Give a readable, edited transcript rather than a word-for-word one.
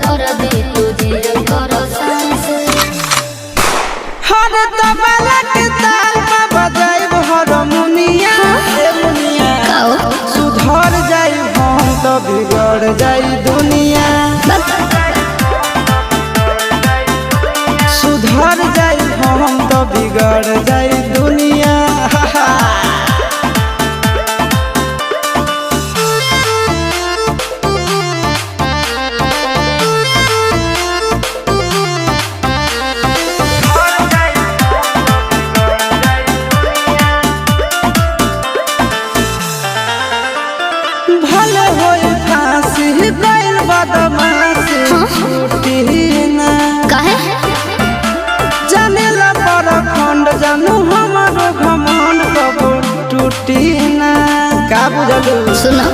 कर दे तुझे करो सांस हर तबला के ताल में बजाइब हारमोनिया ए मुनिया सुधर जाई हम तो बिगड़ जाई दुनिया सुधर जाई हम तो बिगड़ जाई दुनिया भले होई फांसी गइल बदमाशी छूटी ना काहे जानेला पर खंड जानू हमारो घमंड कबो टूटी ना का बुझलू सुनो